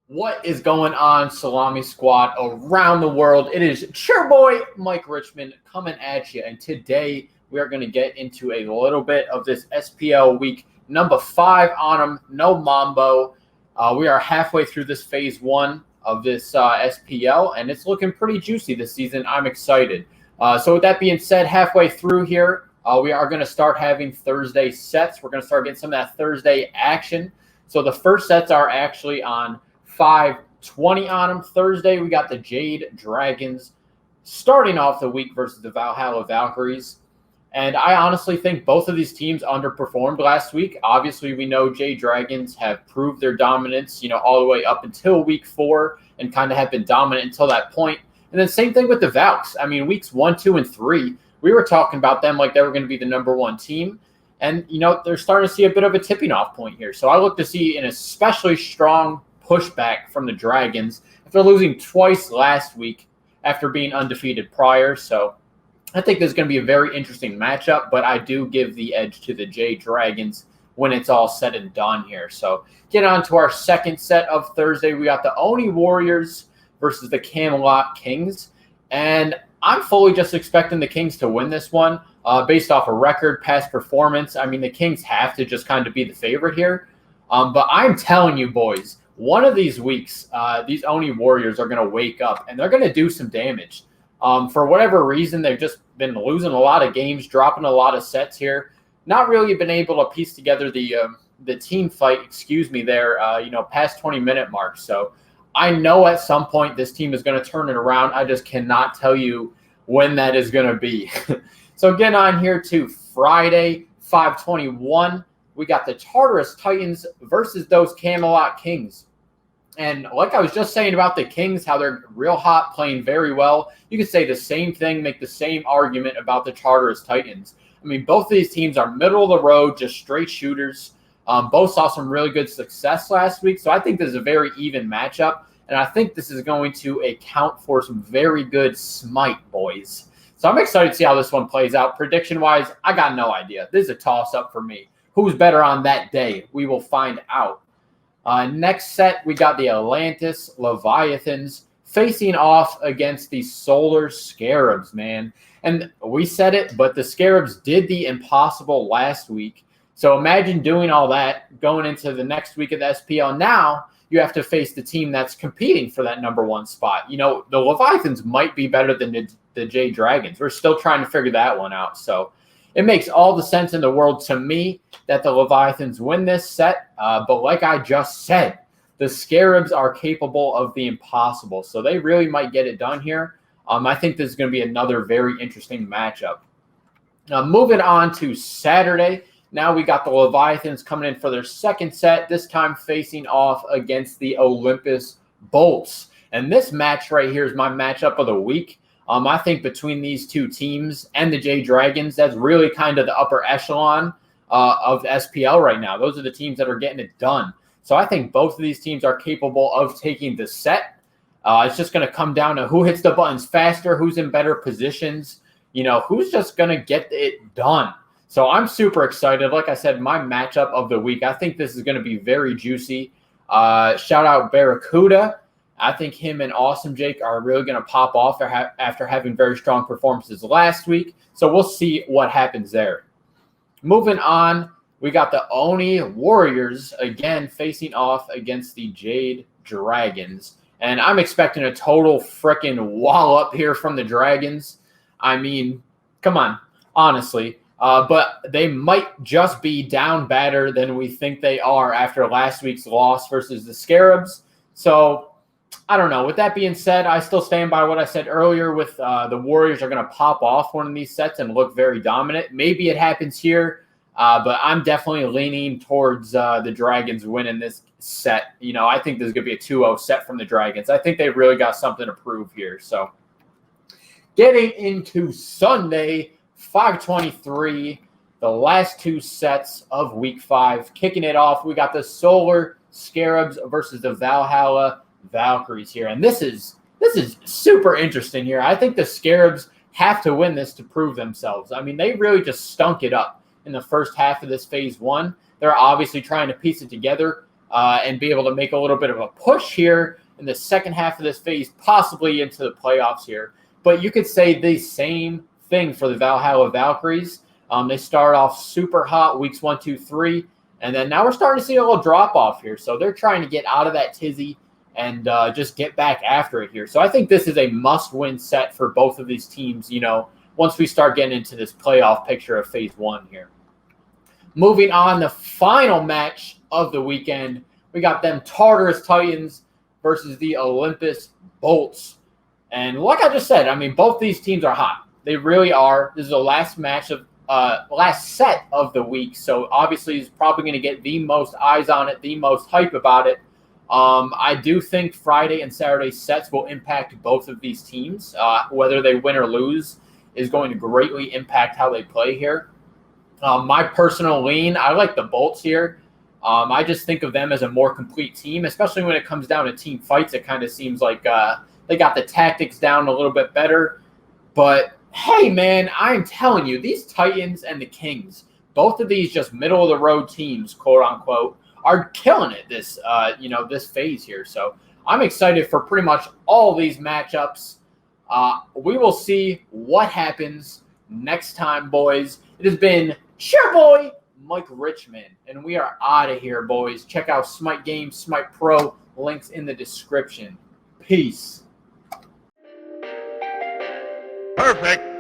What is going on, Salami Squad around the world? It is your boy, Mike Richman, coming at you. And today we are going to get into a little bit of this SPL week number 5 on them. No Mambo. We are halfway through this phase 1 of this SPL, and it's looking pretty juicy this season. I'm excited. So with that being said, halfway through here, we are going to start having Thursday sets. We're going to start getting some of that Thursday action. So the first sets are actually on 5:20 on them. Thursday, we got the Jade Dragons starting off the week versus the Valhalla Valkyries. And I honestly think both of these teams underperformed last week. Obviously, we know Jade Dragons have proved their dominance, all the way up until week 4 and kind of have been dominant until that point. And then same thing with the Valks. I mean, weeks 1, 2, and 3, we were talking about them like they were going to be the number 1 team. And, they're starting to see a bit of a tipping off point here. So I look to see an especially strong pushback from the Dragons after losing twice last week after being undefeated prior. So I think this is going to be a very interesting matchup, but I do give the edge to the Jade Dragons when it's all said and done here. So get on to our second set of Thursday. We got the Oni Warriors versus the Camelot Kings. And I'm fully just expecting the Kings to win this one based off a record, past performance. I mean, the Kings have to just kind of be the favorite here. But I'm telling you, boys, one of these weeks, these Oni Warriors are going to wake up and they're going to do some damage. For whatever reason, they've just been losing a lot of games, dropping a lot of sets here. Not really been able to piece together the team fight, there, past 20-minute mark. So I know at some point this team is going to turn it around. I just cannot tell you when that is going to be. So getting on here to Friday, 5:21. We got the Tartarus Titans versus those Camelot Kings. And like I was just saying about the Kings, how they're real hot, playing very well, you could say the same thing, make the same argument about the Tartarus Titans. I mean, both of these teams are middle of the road, just straight shooters. Both saw some really good success last week. So I think this is a very even matchup. And I think this is going to account for some very good smite, boys. So I'm excited to see how this one plays out. Prediction-wise, I got no idea. This is a toss-up for me. Who's better on that day? We will find out. Next set, we got the Atlantis Leviathans facing off against the Solar Scarabs, man. And we said it, but the Scarabs did the impossible last week. So imagine doing all that going into the next week of the SPL. Now you have to face the team that's competing for that number 1 spot. The Leviathans might be better than the Jade Dragons. We're still trying to figure that one out. So it makes all the sense in the world to me that the Leviathans win this set. But like I just said, the Scarabs are capable of the impossible. So they really might get it done here. I think this is going to be another very interesting matchup. Now, moving on to Saturday. Now we got the Leviathans coming in for their second set, this time facing off against the Olympus Bolts. And this match right here is my matchup of the week. I think between these two teams and the Jade Dragons, that's really kind of the upper echelon of the SPL right now. Those are the teams that are getting it done. So I think both of these teams are capable of taking the set. It's just going to come down to who hits the buttons faster, who's in better positions, who's just going to get it done. So I'm super excited. Like I said, my matchup of the week, I think this is going to be very juicy. Shout out Barracuda. I think him and Awesome Jake are really going to pop off after having very strong performances last week. So we'll see what happens there. Moving on, we got the Oni Warriors again facing off against the Jade Dragons. And I'm expecting a total freaking wall up here from the Dragons. I mean, come on, honestly. But they might just be down badder than we think they are after last week's loss versus the Scarabs. So I don't know. With that being said, I still stand by what I said earlier with the Warriors are going to pop off one of these sets and look very dominant. Maybe it happens here, but I'm definitely leaning towards the Dragons winning this set. I think this is going to be a 2-0 set from the Dragons. I think they really got something to prove here. So getting into Sunday, 5:23, the last 2 sets of week 5. Kicking it off, we got the Solar Scarabs versus the Valhalla Valkyries here. And this is super interesting here. I think the Scarabs have to win this to prove themselves. I mean, they really just stunk it up in the first half of this phase 1. They're obviously trying to piece it together. and be able to make a little bit of a push here in the second half of this phase, possibly into the playoffs here. But you could say the same thing for the Valhalla Valkyries. They start off super hot weeks 1, 2, 3, and then now we're starting to see a little drop off here. So they're trying to get out of that tizzy and just get back after it here. So I think this is a must-win set for both of these teams, once we start getting into this playoff picture of phase 1 here. Moving on, the final match of the weekend, we got them Tartarus Titans versus the Olympus Bolts. And like I just said, I mean, both these teams are hot. They really are. This is the last match of last set of the week, so obviously he's probably going to get the most eyes on it, the most hype about it. I do think Friday and Saturday sets will impact both of these teams. Whether they win or lose is going to greatly impact how they play here. My personal lean, I like the Bolts here. I just think of them as a more complete team, especially when it comes down to team fights. It kind of seems like they got the tactics down a little bit better. But hey, man, I'm telling you, these Titans and the Kings, both of these just middle-of-the-road teams, quote-unquote, are killing it this phase here. So I'm excited for pretty much all these matchups. We will see what happens next time, boys. It has been your boy, Mike Richman, and we are out of here, boys. Check out Smite Games, Smite Pro, links in the description. Peace. Perfect.